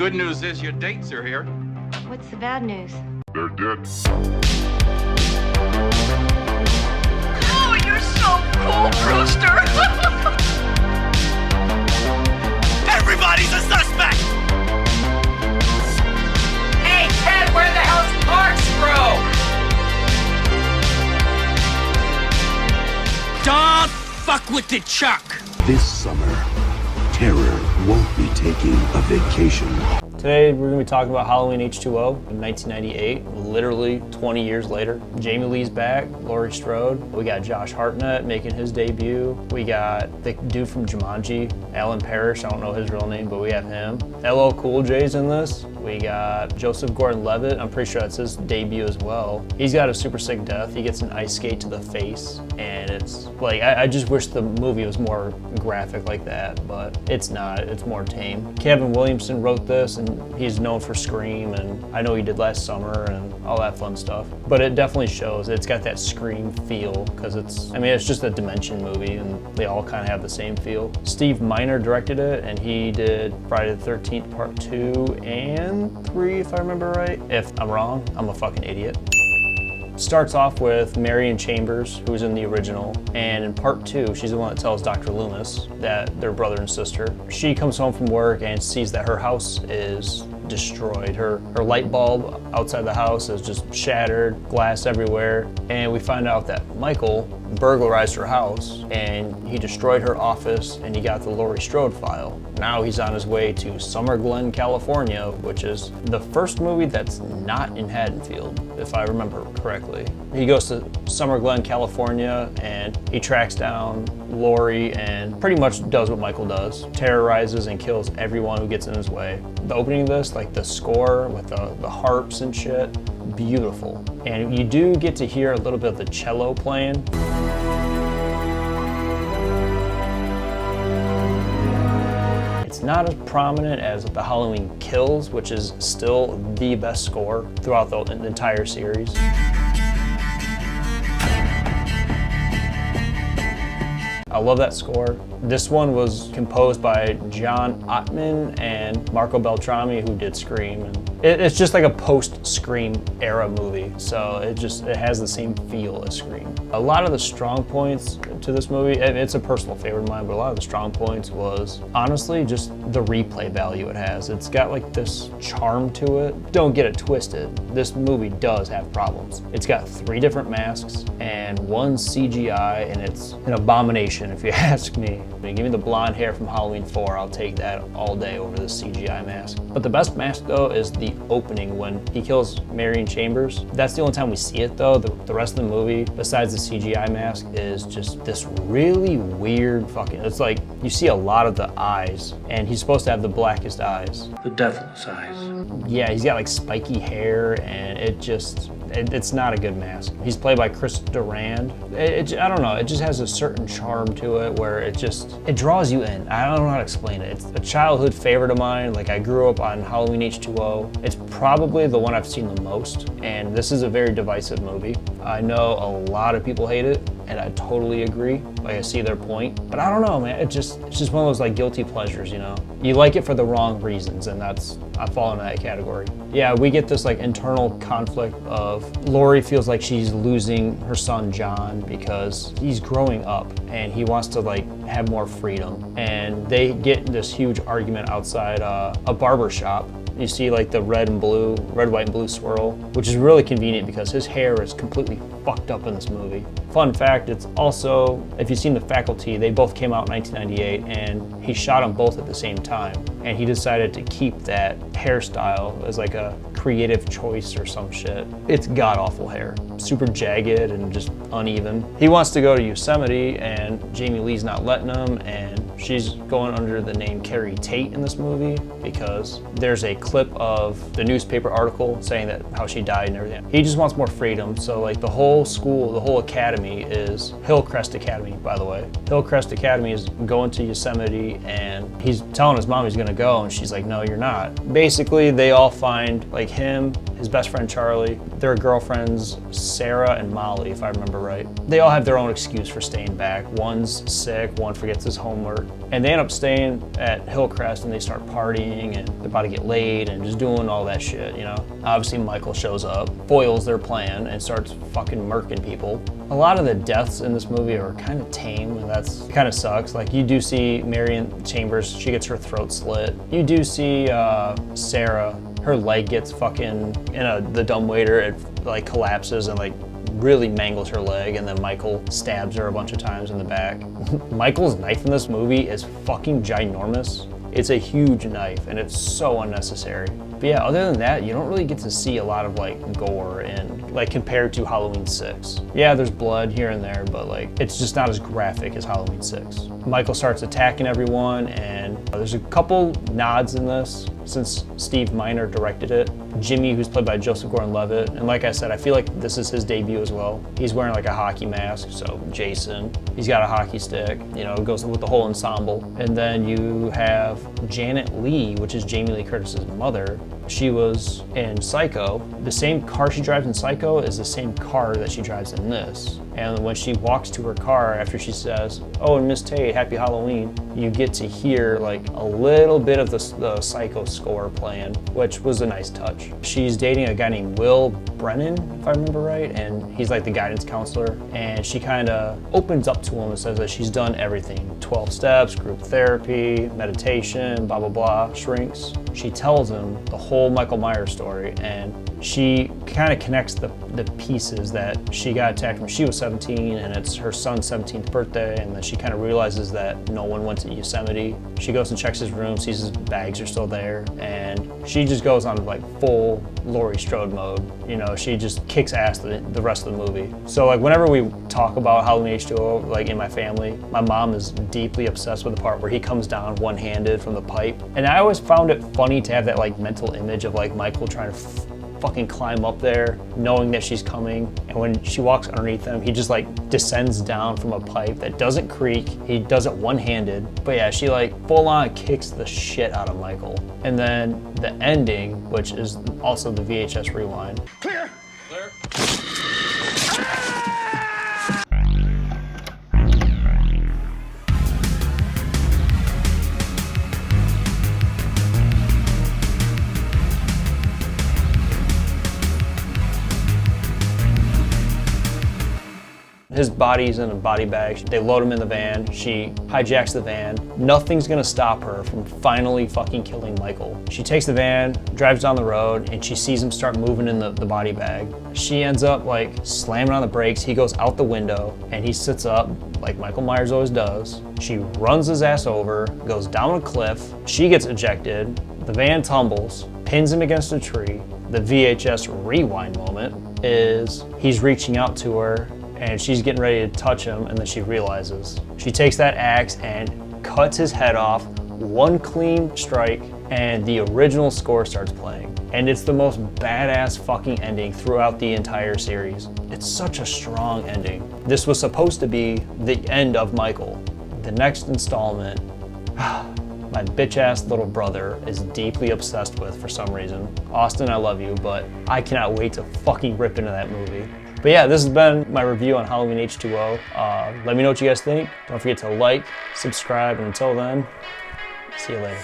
Good news is your dates are here. What's the bad news? They're dead. Oh, you're so cool, Brewster! Everybody's a suspect! Hey, Ted, where the hell's Corkscrew? Don't fuck with the Chuck! This summer, terror won't be taking a vacation. Today we're going to be talking about Halloween H20 in 1998, literally 20 years later. Jamie Lee's back, Laurie Strode. We got Josh Hartnett making his debut. We got the dude from Jumanji, Alan Parrish, I don't know his real name, but we have him. LL Cool J's in this. We got Joseph Gordon-Levitt, I'm pretty sure that's his debut as well. He's got a super sick death. He gets an ice skate to the face, and it's like, I just wish the movie was more graphic like that, but it's not, it's more tame. Kevin Williamson wrote this, and he's known for Scream, and I know he did Last Summer and all that fun stuff. But it definitely shows, it's got that Scream feel, because it's just a Dimension movie, and they all kind of have the same feel. Steve Miner directed it, and he did Friday the 13th Part 2 and 3, if I remember right. If I'm wrong, I'm a fucking idiot. Starts off with Marion Chambers, who's in the original, and in part 2, she's the one that tells Dr. Loomis that they're brother and sister. She comes home from work and sees that her house is destroyed. Her light bulb outside the house is just shattered, glass everywhere, and we find out that Michael burglarized her house and he destroyed her office and he got the Laurie Strode file. Now he's on his way to Summer Glen, California, which is the first movie that's not in Haddonfield, if I remember correctly. He goes to Summer Glen, California, and he tracks down Laurie and pretty much does what Michael does, terrorizes and kills everyone who gets in his way. The opening of this, like the score with the harps and shit, beautiful. And you do get to hear a little bit of the cello playing. It's not as prominent as the Halloween Kills, which is still the best score throughout the entire series. I love that score. This one was composed by John Ottman and Marco Beltrami, who did Scream. And it's just like a post-Scream era movie, so it has the same feel as Scream. A lot of the strong points to this movie, it's a personal favorite of mine, but a lot of the strong points was honestly just the replay value it has. It's got like this charm to it. Don't get it twisted. This movie does have problems. It's got 3 different masks and 1 CGI, and it's an abomination if you ask me. Give me the blonde hair from Halloween 4, I'll take that all day over the CGI mask. But the best mask though is the opening when he kills Marion Chambers. That's the only time we see it though. The rest of the movie, besides the CGI mask, is just this really weird fucking, it's like you see a lot of the eyes, and he's supposed to have the blackest eyes. The devil's eyes. Yeah, he's got like spiky hair, and it's not a good mask. He's played by Chris Durand. I don't know, it just has a certain charm to it where it draws you in. I don't know how to explain it. It's a childhood favorite of mine. Like, I grew up on Halloween H20. It's probably the one I've seen the most, and this is a very divisive movie. I know a lot of people hate it, and I totally agree. Like, I see their point, but I don't know, man. It's just one of those like guilty pleasures, you know? You like it for the wrong reasons, and I fall into that category. Yeah, we get this like internal conflict of Laurie feels like she's losing her son John because he's growing up and he wants to like have more freedom, and they get this huge argument outside a barber shop. You see like the red, white, and blue swirl, which is really convenient because his hair is completely fucked up in this movie. Fun fact, it's also, if you've seen The Faculty, they both came out in 1998, and he shot them both at the same time. And he decided to keep that hairstyle as like a creative choice or some shit. It's god-awful hair, super jagged and just uneven. He wants to go to Yosemite, and Jamie Lee's not letting him, and she's going under the name Carrie Tate in this movie because there's a clip of the newspaper article saying that how she died and everything. He just wants more freedom, so like the whole school, the whole academy is Hillcrest Academy, by the way. Hillcrest Academy is going to Yosemite, and he's telling his mom he's gonna go, and she's like, no, you're not. Basically, they all find like him, his best friend Charlie, their girlfriends Sarah and Molly, if I remember right. They all have their own excuse for staying back. One's sick, one forgets his homework. And they end up staying at Hillcrest and they start partying and they're about to get laid and just doing all that shit, you know? Obviously Michael shows up, foils their plan, and starts fucking murking people. A lot of the deaths in this movie are kind of tame, and that's kind of sucks. Like, you do see Marion Chambers, she gets her throat slit. You do see Sarah, her leg gets fucking, the dumbwaiter, it like collapses and like really mangles her leg, and then Michael stabs her a bunch of times in the back. Michael's knife in this movie is fucking ginormous. It's a huge knife and it's so unnecessary. But yeah, other than that, you don't really get to see a lot of like gore and like compared to Halloween 6. Yeah, there's blood here and there, but like it's just not as graphic as Halloween 6. Michael starts attacking everyone, and there's a couple nods in this since Steve Miner directed it. Jimmy, who's played by Joseph Gordon-Levitt, and like I said, I feel like this is his debut as well. He's wearing like a hockey mask, so Jason. He's got a hockey stick, you know, it goes with the whole ensemble. And then you have Janet Leigh, which is Jamie Lee Curtis's mother. She was in Psycho. The same car she drives in Psycho is the same car that she drives in this. And when she walks to her car after she says, "Oh, and Miss Tate, happy Halloween," you get to hear like a little bit of the Psycho score playing, which was a nice touch. She's dating a guy named Will Brennan, if I remember right, and he's like the guidance counselor. And she kind of opens up to him and says that she's done everything. 12 steps, group therapy, meditation, blah, blah, blah, shrinks. She tells him the whole Michael Myers story, and she kind of connects the pieces that she got attacked when she was 17, and it's her son's 17th birthday, and then she kind of realizes that no one went to Yosemite. She goes and checks his room, sees his bags are still there, and she just goes on like full Laurie Strode mode. You know, she just kicks ass the rest of the movie. So like whenever we talk about Halloween H20, like in my family, my mom is deeply obsessed with the part where he comes down one-handed from the pipe. And I always found it funny to have that like mental image of like Michael trying to fucking climb up there knowing that she's coming, and when she walks underneath him, he just like descends down from a pipe that doesn't creak. He does it one-handed, but yeah, she like full on kicks the shit out of Michael. And then the ending, which is also the VHS rewind. Clear! Clear. His body's in a body bag. They load him in the van. She hijacks the van. Nothing's gonna stop her from finally fucking killing Michael. She takes the van, drives down the road, and she sees him start moving in the body bag. She ends up like slamming on the brakes. He goes out the window and he sits up like Michael Myers always does. She runs his ass over, goes down a cliff. She gets ejected. The van tumbles, pins him against a tree. The VHS rewind moment is he's reaching out to her, and she's getting ready to touch him, and then she realizes. She takes that axe and cuts his head off, one clean strike, and the original score starts playing. And it's the most badass fucking ending throughout the entire series. It's such a strong ending. This was supposed to be the end of Michael. The next installment, my bitch-ass little brother is deeply obsessed with for some reason. Austin, I love you, but I cannot wait to fucking rip into that movie. But yeah, this has been my review on Halloween H20. Let me know what you guys think. Don't forget to like, subscribe, and until then, see you later.